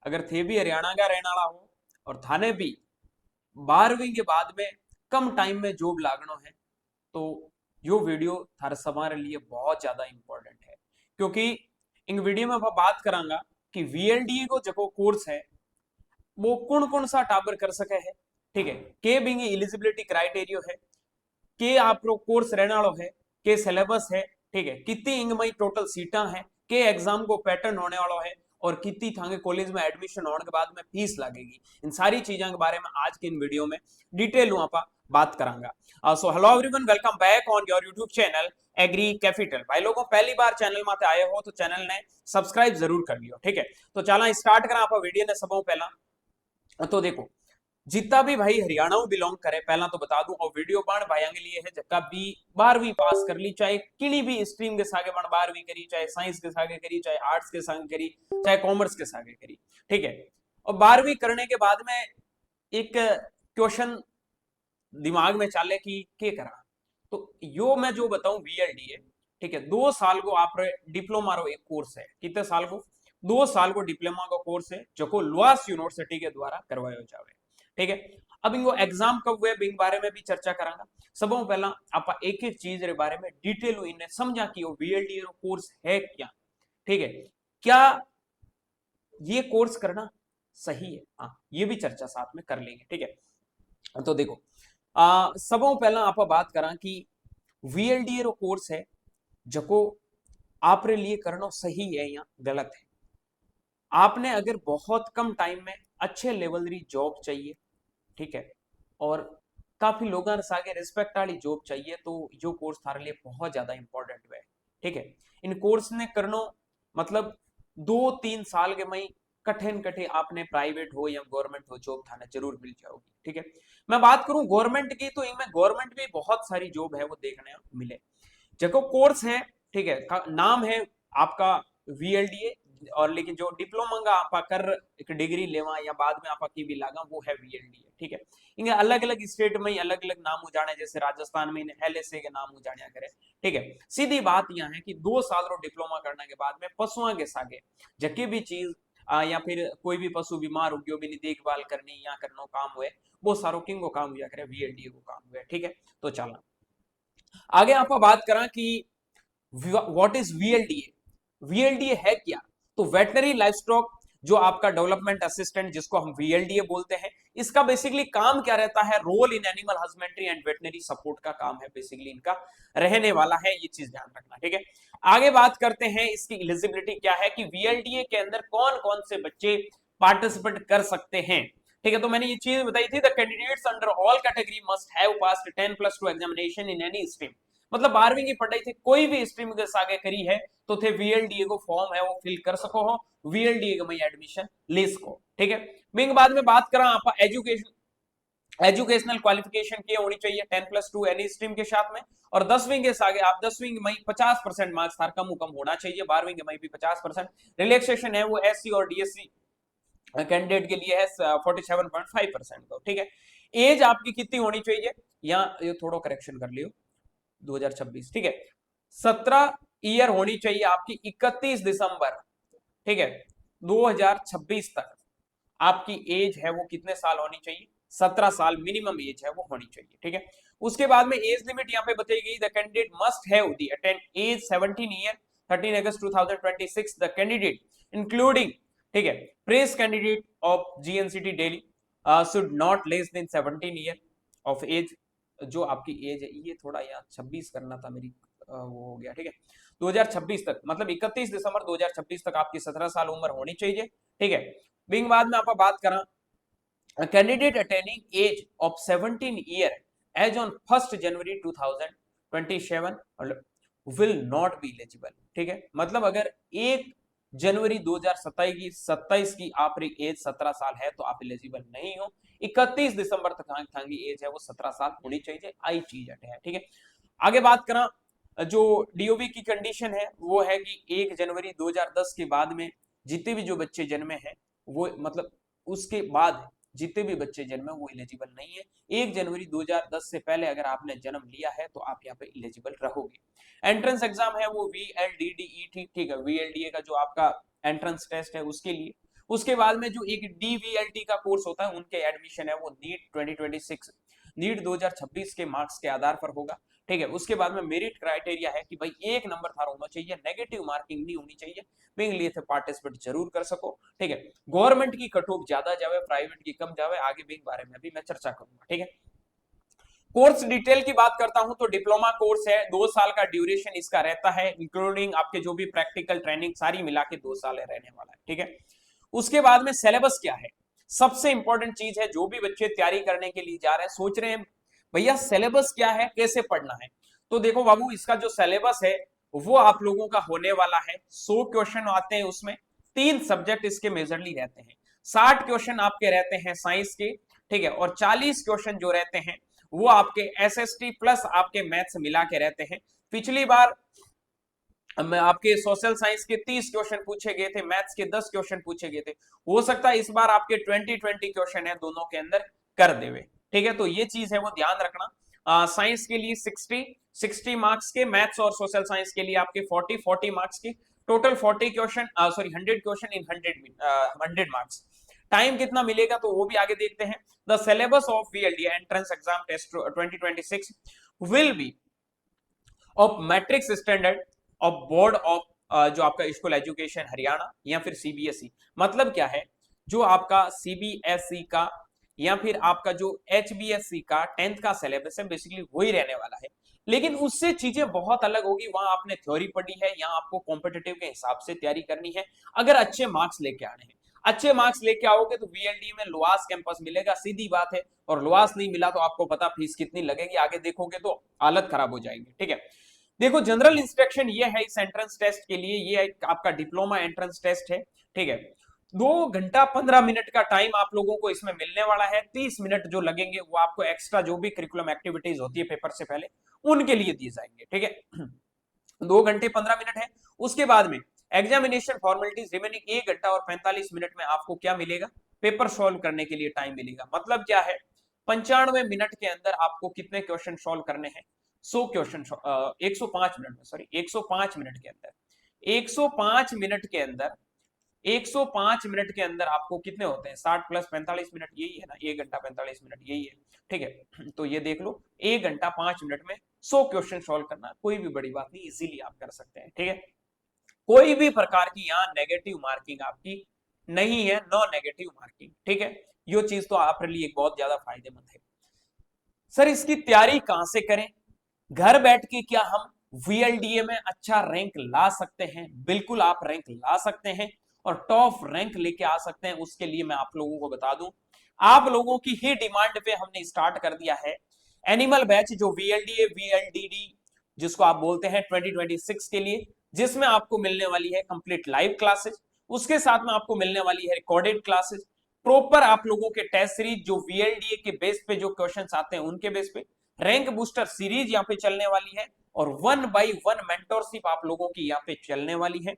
अगर थे भी हरियाणा का रहने वाला हो और थाने भी 12वीं के बाद में कम टाइम में जॉब लागनो है तो यो वीडियो थारे हमारे लिए बहुत ज्यादा इंपॉर्टेंट है। क्योंकि इन वीडियो में आप बात करांगा कि वीएलडीए को जो कोर्स है वो कौन कौन सा टाबर कर सके है। ठीक है, के बिंग एलिजिबिलिटी क्राइटेरियो है, के आपको कोर्स रहने वालों है, के सिलेबस है। ठीक है, कितनी इंग मई टोटल सीटा है, के एग्जाम को पैटर्न होने वाला है और कितनी थांगे कॉलेज में एडमिशन होने के बाद में फीस लगेगी। इन सारी चीजों के बारे में आज के इन वीडियो में डिटेल आप बात करांगा। So hello everyone, welcome back on your YouTube channel agri capital. भाई लोगों पहली बार चैनल में आए हो तो चैनल ने सब्सक्राइब जरूर कर लियो। ठीक है, तो चला स्टार्ट करा आप वीडियो ने सबों पहला। तो देखो, जितना भी भाई हरियाणा में बिलोंग करे पहला तो बता दूं, और वीडियो बाण भाइयों के लिए है जक्का भी 12वीं पास कर ली, चाहे किसी भी स्ट्रीम के सागे बाण 12वीं करी, चाहे साइंस के सागे करी, चाहे आर्ट्स के सागे करी, चाहे कॉमर्स के सागे करी। ठीक है, और 12वीं करने के बाद में एक क्वेश्चन दिमाग में चले कि क्या करा, तो यो मैं जो बताऊं वीएलडीए। ठीक है, 2 साल को आप डिप्लोमा रो एक कोर्स है। कितने साल को? 2 साल को डिप्लोमा का कोर्स है जो लुआस यूनिवर्सिटी के द्वारा करवाया जावे। ठीक है, अब इनको एग्जाम कब हुए बिंग बारे में भी चर्चा करांगा। सबों पहला आप एक एक चीज रे बारे में डिटेल इन्हें समझा कि वो वीएलडीए रो कोर्स है क्या। ठीक है, क्या ये कोर्स करना सही है? हाँ, ये भी चर्चा साथ में कर लेंगे। ठीक है, तो देखो, सबों पहला आप बात करा कि वीएलडीए रो कोर्स है जको आपरे लिए करना सही है या गलत है। आपने अगर बहुत कम टाइम में अच्छे लेवल री जॉब चाहिए, ठीक है, और काफी लोगों से आगे रिस्पेक्ट वाली जॉब चाहिए, तो जो कोर्स थारे लिए बहुत ज्यादा इंपॉर्टेंट है। ठीक है, इन कोर्स ने करनो मतलब 2-3 साल के मई कठिन कठिन आपने प्राइवेट हो या गवर्नमेंट हो जॉब थाने जरूर मिल जाओगी। ठीक है, मैं बात करूं गवर्नमेंट की तो इनमें गवर्नमेंट भी बहुत सारी जॉब है वो देखने मिले। जको कोर्स है, ठीक है, नाम है आपका वीएलडीए, और लेकिन जो डिप्लोमा का आप कर एक डिग्री लेवा या बाद में आप की भी लागा वो है वीएलडीए। ठीक है, इनके अलग अलग स्टेट में अलग अलग नाम उजाने, जैसे राजस्थान में इन्हें एलएसए के नाम उजाड़िया करे। ठीक है, सीधी बात यह है कि 2 साल रो डिप्लोमा करने के बाद में पशुओं के सागे जकी भी चीज या फिर कोई भी पशु बीमार हो गयो भी देखभाल करनी या करनो काम हुए, वो सारो किंग को काम हुआ करे, वीएलडीए को काम हुआ। ठीक है, तो चलना आगे आप बात करा कि व्हाट इज वीएलडीए। वीएलडीए है क्या? तो वेटनरी लाइफ स्टॉक जो आपका डेवलपमेंट असिस्टेंट जिसको हम वीएलडीए बोलते हैं, इसका बेसिकली काम क्या रहता है? Role in animal husbandry and veterinary support का काम है बेसिकली इनका रहने वाला है, ये चीज ध्यान रखना। ठीक है, आगे बात करते हैं इसकी एलिजिबिलिटी क्या है कि वीएलडीए के अंदर कौन कौन से बच्चे पार्टिसिपेट कर सकते हैं। ठीक है, तो मैंने ये चीज बताई थी, the candidates under all category must have passed 10+2 examination in any stream. मतलब 12वीं की पढ़ाई थी कोई भी स्ट्रीम के आगे करी है तो थे वीएलडीए को फॉर्म है वो फिल कर सको हो, वीएलडीए का मैं एडमिशन ले सको। ठीक है, बिंग बाद में बात करा आप एजुकेशनल क्वालिफिकेशन की होनी चाहिए 10+2 एनी स्ट्रीम के साथ में, और 10वीं के आगे आप 10वीं में 50% मार्क्स थार कम होना चाहिए, 12वीं के भी 50%। रिलैक्सेशन है वो एससी और डीएससी कैंडिडेट के लिए है 47.5% को। ठीक है, एज आपकी कितनी होनी चाहिए, या ये थोड़ा करेक्शन कर लियो 2026। ठीक है, 17 ईयर होनी चाहिए आपकी 31 दिसंबर, ठीक है, 2026 तक आपकी एज है वो कितने साल होनी चाहिए? 17 साल मिनिमम एज है वो होनी चाहिए। ठीक है, उसके बाद में एज लिमिट यहाँ पे बताई गई, the candidate must have the attained age 17 year 13 August 2026 the candidate including, ठीक है, press candidate of GNCT Delhi should not less than 17 year of age. जो आपकी एज है ये थोड़ा यहाँ 26 करना था मेरी, वो हो गया। ठीक है, 2026 तक मतलब 31 दिसंबर 2026 तक आपकी 17 साल उम्र होनी चाहिए। ठीक है, बिंग बाद में आप बात करा candidate attaining age of 17 year age on 1 January 2027 will not be eligible. ठीक है, मतलब अगर 1 जनवरी 2027 की आपकी एज 17 साल है तो आप एलिजिबल नहीं हो। 31 दिसंबर तक थांगी एज है वो 17 साल होनी चाहिए, आई चीज है। ठीक है, आगे बात करा जो डीओबी की कंडीशन है वो है कि 1 जनवरी 2010 के बाद में जितने भी जो बच्चे जन्मे हैं वो मतलब उसके बाद जितने भी बच्चे जन्मे वो एलिजिबल नहीं है। 1 जनवरी 2010 से पहले अगर आपने जन्म लिया है तो आप यहाँ पे एलिजिबल रहोगे। एंट्रेंस एग्जाम है वो वीएलडीडीई, ठीक है, वीएलडीए का जो आपका एंट्रेंस टेस्ट है उसके लिए उसके बाद में जो एक DVLT का कोर्स होता है उनके एडमिशन है वो नीट 2026 नीट 2026 के मार्क्स के आधार पर होगा, ठीक है। उसके बाद में मेरिट क्राइटेरिया है कि भाई 1 नंबर थारा होना चाहिए, नेगेटिव मार्किंग नहीं होनी चाहिए, बिंग लिए थे पार्टिसिपेट जरूर कर सको, ठीक है। गवर्नमेंट की कट ऑफ ज्यादा जावे, प्राइवेट की कम जावे, आगे बिंग बारे में अभी मैं चर्चा करूंगा, ठीक है। कोर्स डिटेल की बात करता हूं तो डिप्लोमा कोर्स है, 2 साल का ड्यूरेशन इसका रहता है, इंक्लूडिंग आपके जो भी प्रैक्टिकल ट्रेनिंग सारी मिला के 2 साल रहने वाला है, ठीक है। उसके बाद में सिलेबस क्या है, सबसे इंपॉर्टेंट चीज है, जो भी बच्चे तैयारी करने के लिए जा रहे हैं सोच रहे हैं भैया सिलेबस क्या है, कैसे पढ़ना है, तो देखो बाबू इसका जो सिलेबस है वो आप लोगों का होने वाला है 100 क्वेश्चन आते हैं, उसमें 3 सब्जेक्ट इसके मेजरली रहते हैं, 60 क्वेश्चन आपके रहते हैं साइंस के, ठीक है, और 40 क्वेश्चन जो रहते हैं वो आपके SST प्लस आपके मैथ्स मिला के रहते हैं। पिछली बार आपके सोशल साइंस के 30 क्वेश्चन पूछे गए थे, मैथ्स के 10 क्वेश्चन पूछे गए थे, हो सकता है इस बार आपके 20 क्वेश्चन है दोनों के अंदर कर देवे, ठीक है। तो ये चीज है वो ध्यान रखना। साइंस के लिए 60 मार्क्स के, मैथ्स और सोशल साइंस के लिए आपके 40 मार्क्स के, total 40 question, sorry 100 question in 100 marks. Time कितना मिलेगा तो वो भी आगे देखते हैं। The syllabus of VLD entrance exam test 2026 will be of matrix standard of board of जो आपका स्कूल एजुकेशन हरियाणा या फिर CBSE, मतलब क्या है, जो आपका CBSE का या फिर आपका जो HBSE का 10th का सिलेबस है बेसिकली वही रहने वाला है, लेकिन उससे चीजें बहुत अलग होगी। वहां आपने थ्योरी पढ़ी है, यहाँ आपको कॉम्पिटिटिव के हिसाब से तैयारी करनी है, अगर अच्छे मार्क्स लेके आने हैं। अच्छे मार्क्स लेके आओगे तो VLD में लुआस कैंपस मिलेगा, सीधी बात है, और लुआस नहीं मिला तो आपको पता फीस कितनी लगेगी, आगे देखोगे तो हालत खराब हो जाएगी, ठीक है। देखो जनरल इंस्ट्रक्शन ये है इस एंट्रेंस टेस्ट के लिए, ये आपका डिप्लोमा एंट्रेंस टेस्ट है, ठीक है। 2 घंटा 15 मिनट का टाइम आप लोगों को इसमें मिलने वाला है, 30 मिनट जो लगेंगे वो आपको एक्स्ट्रा जो भी करिकुलम एक्टिविटीज होती है पेपर से पहले उनके लिए दिए जाएंगे, ठीक है। 2 घंटे 15 मिनट है। उसके बाद में एग्जामिनेशन फॉर्मेलिटीज रिमेनिंग 1 घंटा और 45 मिनट में आपको क्या मिलेगा, पेपर सॉल्व करने के लिए टाइम मिलेगा। मतलब क्या है, 95 मिनट के अंदर आपको कितने क्वेश्चन सॉल्व करने हैं, 100 क्वेश्चन 105 मिनट में, सॉरी 105 मिनट के अंदर, 105 मिनट के अंदर 105 मिनट के अंदर आपको कितने होते हैं, 60 प्लस 45 मिनट, यही है ना, 1 घंटा 45 मिनट यही है, ठीक है। तो ये देख लो 1 घंटा 5 मिनट में 100 क्वेश्चन सॉल्व करना कोई भी बड़ी बात नहीं, इजीली आप कर सकते हैं, ठीक है। कोई भी प्रकार की यहाँ नेगेटिव मार्किंग आपकी नहीं है, नो नेगेटिव मार्किंग, ठीक है। ये चीज तो आपके लिए बहुत ज्यादा फायदेमंद है। सर इसकी तैयारी कहां से करें, घर बैठ के क्या हम VLDA में अच्छा रैंक ला सकते हैं? बिल्कुल आप रैंक ला सकते हैं और टॉप रैंक लेके आ सकते हैं। उसके लिए मैं आप लोगों को बता दूं, आप लोगों की ही डिमांड पे हमने स्टार्ट कर दिया है एनिमल बैच, जो VLDA VLDD जिसको आप बोलते हैं 2026 के लिए, जिसमें आपको मिलने वाली है कंप्लीट लाइव क्लासेस, उसके साथ में आपको मिलने वाली है रिकॉर्डेड क्लासेस, प्रॉपर आप लोगों के टेस्ट सीरीज जो VLDA के बेस पे जो क्वेश्चंस आते हैं उनके बेस पे, रैंक बूस्टर सीरीज यहाँ पे चलने वाली है, और 1 बाई 1 मेंटोरशिप आप लोगों की यहाँ पे चलने वाली है,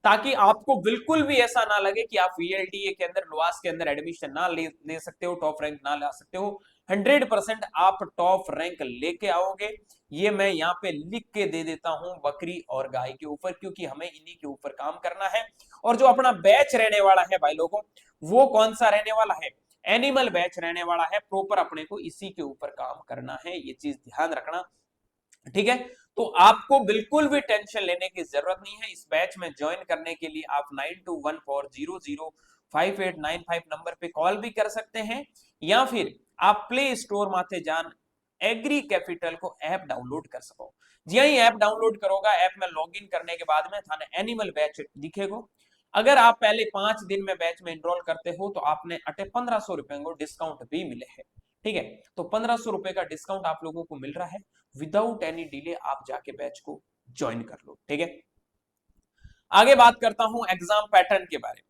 ताकि आपको बिल्कुल भी ऐसा ना लगे कि आप VLDA के अंदर लुआस के अंदर एडमिशन ना ले सकते हो, टॉप रैंक ना ला सकते हो। 100% आप टॉप रैंक लेके आओगे, ये मैं यहाँ पे लिख के दे देता हूं बकरी और गाय के ऊपर, क्योंकि हमें इन्हीं के ऊपर काम करना है। और जो अपना बैच रहने वाला है भाई लोगों, वो कौन सा रहने वाला है, एनिमल बैच रहने वाला है, प्रॉपर अपने को इसी के ऊपर काम करना है, ये चीज ध्यान रखना, ठीक है। तो आपको बिल्कुल भी टेंशन लेने की जरूरत नहीं है। इस बैच में ज्वाइन करने के लिए आप 9214005895 नंबर पे कॉल भी कर सकते हैं, या फिर आप प्ले स्टोर माथे जान एग्री कैपिटल को ऐप डाउनलोड कर सको। जी ही ऐप डाउनलोड करोगा, ऐप में लॉगिन करने के बाद में थाने एनिमल बैच दिखेगो। अगर आप पहले 5 दिन में बैच में एनरोल करते हो तो आपने 1500 रुपए को डिस्काउंट भी मिले हैं, ठीक है। तो 1500 रुपए का डिस्काउंट आप लोगों को मिल रहा है, विदाउट एनी डिले आप जाके बैच को ज्वाइन कर लो, ठीक है। आगे बात करता हूं एग्जाम पैटर्न के बारे में।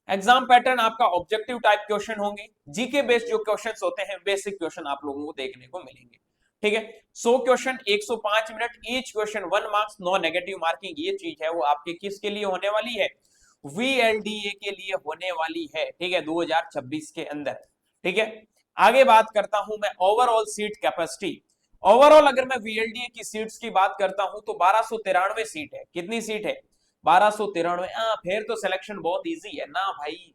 एग्जाम पैटर्न आपका ऑब्जेक्टिव टाइप क्वेश्चन होंगे, जीके बेस्ड जो क्वेश्चंस होते हैं बेसिक क्वेश्चन आप लोगों को देखने को मिलेंगे, ठीक है। 100 question 105 minute, each question 1 marks, no negative marking. ये चीज है वो आपके किसके लिए होने वाली है, VLDA के लिए होने वाली है, ठीक है, 2026 के अंदर, ठीक है। आगे बात करता हूं मैं ओवरऑल सीट कैपेसिटी। ओवरऑल अगर मैं VLDA की सीट्स की बात करता हूं तो 1293 सीट है। कितनी सीट है, 1293। फिर तो सिलेक्शन बहुत इजी है ना भाई,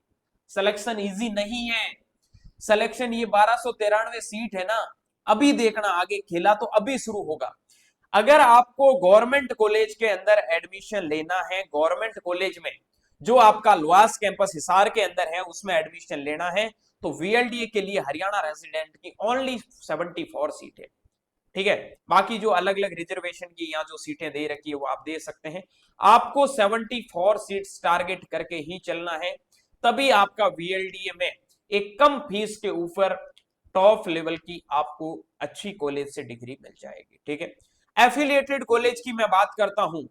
सिलेक्शन इजी नहीं है। सिलेक्शन ये 1293 सीट है ना, अभी देखना आगे खेला तो अभी शुरू होगा। अगर आपको गवर्नमेंट कॉलेज के अंदर एडमिशन लेना है, गवर्नमेंट कॉलेज में जो आपका लुआस कैंपस हिसार के अंदर है उसमें एडमिशन लेना है, तो वीएलडीए के लिए हरियाणा रेजिडेंट की ओनली 74 सीट है। ठीक है, बाकी जो अलग अलग रिजर्वेशन की यहाँ जो सीटें दे रखी है वो आप दे सकते हैं। आपको 74 सीट्स टारगेट करके ही चलना है, तभी आपका वीएलडीए में एक कम फीस के ऊपर टॉप लेवल की आपको अच्छी कॉलेज से डिग्री मिल जाएगी। ठीक है, एफिलिएटेड कॉलेज की मैं बात करता हूं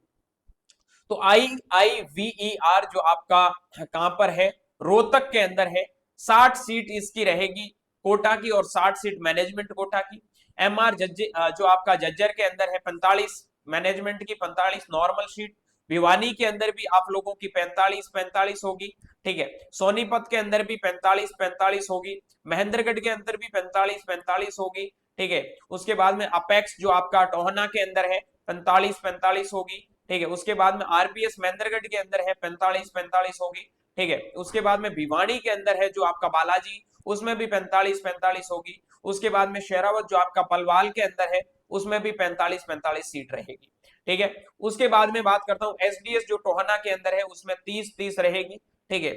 तो IIVER जो आपका कहां पर है, रोहतक के अंदर है। 60 सीट इसकी रहेगी कोटा की और 60 सीट मैनेजमेंट कोटा की। MR जो आपका जज्जर के अंदर है 45 मैनेजमेंट की, 45 नॉर्मल सीट। भिवानी के अंदर भी आप लोगों की 45 होगी। ठीक है, सोनीपत के अंदर भी 45 होगी। महेंद्रगढ़ के अंदर भी 45 होगी। ठीक है, उसके बाद में अपेक्स जो आपका टोहना के अंदर है 45 होगी। ठीक है, उसके बाद में आरपीएस महेंद्रगढ़ के अंदर है 45 होगी। ठीक है, उसके बाद में भिवानी के अंदर है जो आपका बालाजी, उसमें भी 45 होगी। उसके बाद में शेरावत जो आपका पलवाल के अंदर है उसमें भी 45 सीट रहेगी। ठीक है, उसके बाद में बात करता हूं एसडीएस जो टोहना के अंदर है उसमें 30 रहेगी। ठीक है,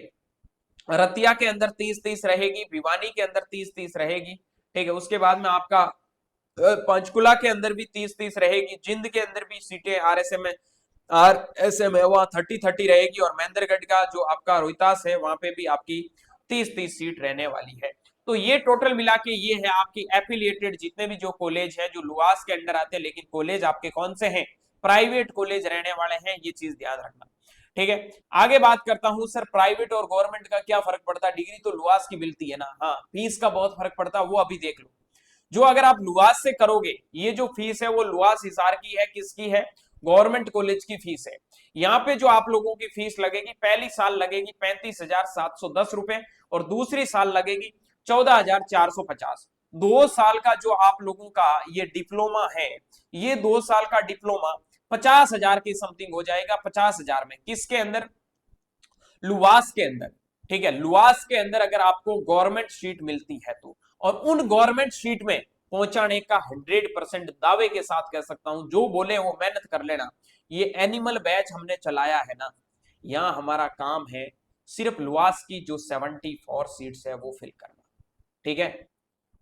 रतिया के अंदर 30 रहेगी, भिवानी के अंदर 30 रहेगी। ठीक है, उसके बाद में आपका पंचकुला के अंदर भी 30 रहेगी। जिंद के अंदर भी सीटें आरएसएम है वहां 30 रहेगी। और महेंद्रगढ़ का जो आपका रोहतास है वहां पे भी आपकी 30 सीट रहने वाली है। तो ये टोटल मिला के ये है आपकी एफिलिएटेड जितने भी जो कॉलेज है जो लुआस के अंडर आते हैं, लेकिन कॉलेज आपके कौन से हैं, प्राइवेट कॉलेज रहने वाले हैं, ये चीज ध्यान रखना। ठीक है, आगे बात करता हूं सर प्राइवेट और गवर्नमेंट का क्या फर्क पड़ता है। डिग्री तो लुआस की मिलती है ना, हाँ फीस का बहुत फर्क पड़ता है, वो अभी देख लो। जो अगर आप लुआस से करोगे, ये जो फीस है वो लुआस हिसार की है, किसकी है, गवर्नमेंट कॉलेज की फीस है। यहाँ पे जो आप लोगों की फीस लगेगी, पहली साल लगेगी 35,710 रुपए और दूसरी साल लगेगी 14,450। 2 साल का जो आप लोगों का ये डिप्लोमा है, ये 2 साल का डिप्लोमा 50,000 की समथिंग हो जाएगा। 50,000 में किसके अंदर, लुआस के अंदर। ठीक है, लुआस के अंदर अगर आपको गवर्नमेंट सीट मिलती है तो, और उन गवर्नमेंट सीट में पहुंचाने का 100% दावे के साथ कह सकता हूं, जो बोले वो मेहनत कर लेना। ये एनिमल बैच हमने चलाया है ना, यहां हमारा काम है सिर्फ लुआस की जो 74 सीट्स है वो फिल करना। ठीक है,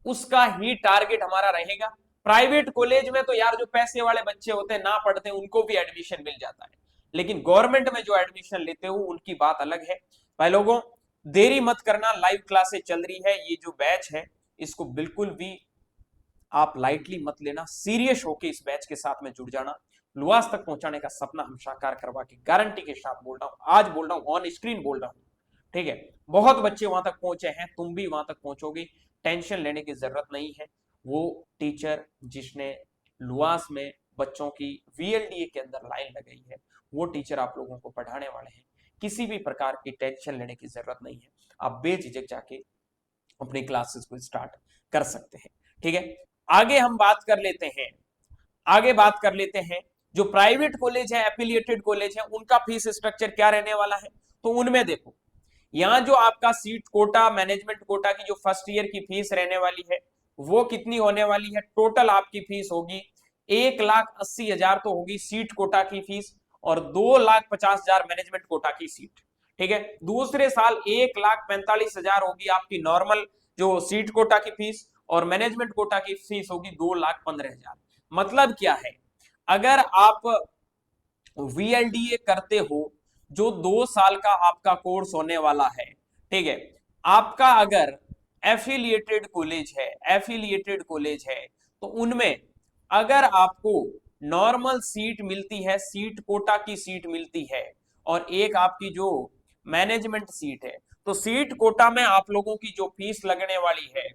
उसका ही टारगेट हमारा रहेगा। प्राइवेट कॉलेज में तो यार जो पैसे वाले बच्चे होते हैं ना पढ़ते हैं उनको भी एडमिशन मिल जाता है, लेकिन गवर्नमेंट में जो एडमिशन लेते हो उनकी बात अलग है। भाई लोगों देरी मत करना, लाइव क्लासेस चल रही है, ये जो बैच है इसको बिल्कुल भी आप लाइटली मत लेना, सीरियस होके इस बैच के साथ में जुड़ जाना। लुआस तक पहुंचाने का सपना हम साकार करवा के गारंटी के साथ बोल रहा हूं, आज बोल रहा हूं, ऑन स्क्रीन बोल रहा हूं। ठीक है, बहुत बच्चे वहां तक पहुंचे हैं, तुम भी वहां तक पहुंचोगे, टेंशन लेने की जरूरत नहीं है। वो टीचर जिसने लुआस में बच्चों की वीएलडीए के अंदर लाइन लगाई है, वो टीचर आप लोगों को पढ़ाने वाले हैं, किसी भी प्रकार की टेंशन लेने की जरूरत नहीं है। आप बेझिझक जाके अपनी क्लासेस को स्टार्ट कर सकते हैं। ठीक है, आगे हम बात कर लेते हैं, आगे बात कर लेते हैं जो प्राइवेट कॉलेज है, एफिलिएटेड कॉलेज है, उनका फीस स्ट्रक्चर क्या रहने वाला है। तो उनमें देखो, यहां जो आपका सीट कोटा मैनेजमेंट कोटा की जो फर्स्ट ईयर की फीस रहने वाली है वो कितनी होने वाली है, टोटल आपकी फीस होगी 1,80,000 तो होगी सीट कोटा की फीस, और 2,50,000 मैनेजमेंट कोटा की सीट। ठीक है, दूसरे साल 1,45,000 होगी आपकी नॉर्मल जो सीट कोटा की फीस, और मैनेजमेंट कोटा की फीस होगी 2,15,000। मतलब क्या है, अगर आप वीएलडीए करते हो जो 2 साल का आपका कोर्स होने वाला है, ठीक है, आपका अगर एफिलिएटेड कॉलेज है, एफिलिएटेड कॉलेज है तो उनमें अगर आपको नॉर्मल सीट मिलती है, सीट कोटा की सीट मिलती है, और एक आपकी जो मैनेजमेंट सीट है, तो सीट कोटा में आप लोगों की जो फीस लगने वाली है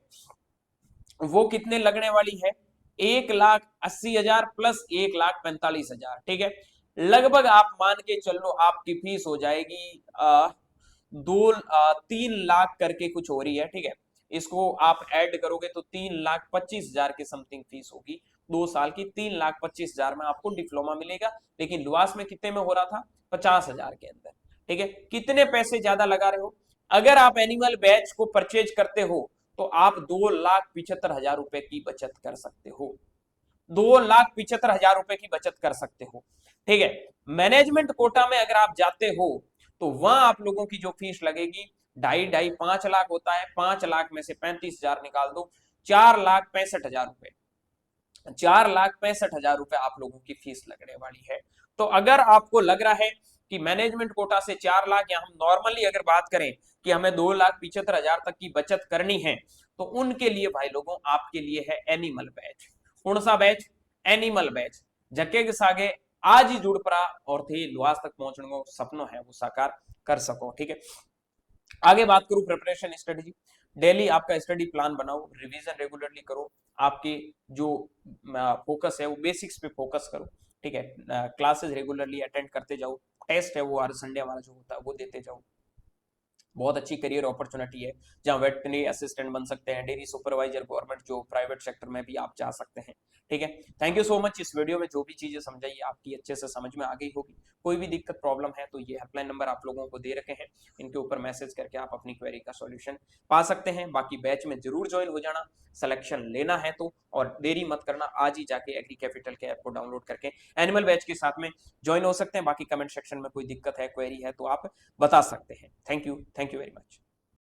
वो कितने लगने वाली है, 1,80,000 प्लस 1,45,000। ठीक है, लगभग आप मान के चलो आपकी फीस हो जाएगी 3 लाख करके कुछ हो रही है। ठीक है, इसको आप ऐड करोगे तो 3,25,000 के समथिंग फीस होगी 2 साल की। 3,25,000 में आपको डिप्लोमा मिलेगा, लेकिन लुआस में कितने में हो रहा था? 50,000 के अंदर। ठीक है, कितने पैसे ज्यादा लगा रहे हो? अगर आप एनिमल बैच को परचेज करते हो तो आप 2,75,000 रुपए की बचत कर सकते हो। 2,75,000 रुपए की बचत कर सकते हो। ठीक है, मैनेजमेंट कोटा में अगर आप जाते हो तो वहां आप लोगों की जो फीस लगेगी 2.5 5 लाख होता है। 5 लाख में से 35,000 निकाल दो, 4,65,000 रुपए। 4,65,000 रुपए आप लोगों की फीस लगने वाली है। तो अगर आपको लग रहा है कि मैनेजमेंट कोटा से 4 लाख, या हम नॉर्मली अगर बात करें कि हमें 2,75,000 तक की बचत करनी है, तो उनके लिए भाई लोगों आपके लिए है एनिमल बैच। कौन सा बैच? Animal batch. जके के सागे आज ही जुड़ पड़ा और थे लुआस तक पहुंचने को सपनों है वो साकार कर सको। ठीक है, आगे बात करूं प्रिपरेशन स्ट्रेटेजी। डेली आपका स्टडी प्लान बनाओ, रिवीजन रेगुलरली करो, आपके जो फोकस है वो बेसिक्स पे फोकस करो। ठीक है, क्लासेस रेगुलरली अटेंड करते जाओ, टेस्ट है वो हर संडे वाला जो होता है वो देते जाओ। बहुत अच्छी करियर अपॉर्चुनिटी है जहां वेटरनरी असिस्टेंट बन सकते हैं, डेयरी सुपरवाइजर, गवर्नमेंट जो प्राइवेट सेक्टर में भी आप जा सकते हैं। ठीक है, थैंक यू सो मच। इस वीडियो में जो भी चीजें समझाई आपकी अच्छे से समझ में आ गई होगी। कोई भी दिक्कत प्रॉब्लम है तो ये हेल्पलाइन नंबर आप लोगों को दे रखे हैं, इनके ऊपर मैसेज करके आप अपनी क्वेरी का सॉल्यूशन पा सकते हैं। बाकी बैच में जरूर ज्वाइन हो जाना, सिलेक्शन लेना है तो, और देरी मत करना, आज ही जाके एग्री कैपिटल के ऐप को डाउनलोड करके एनिमल बैच के साथ में ज्वाइन हो सकते हैं। बाकी कमेंट सेक्शन में कोई दिक्कत है, क्वेरी है तो आप बता सकते हैं। Thank you very much.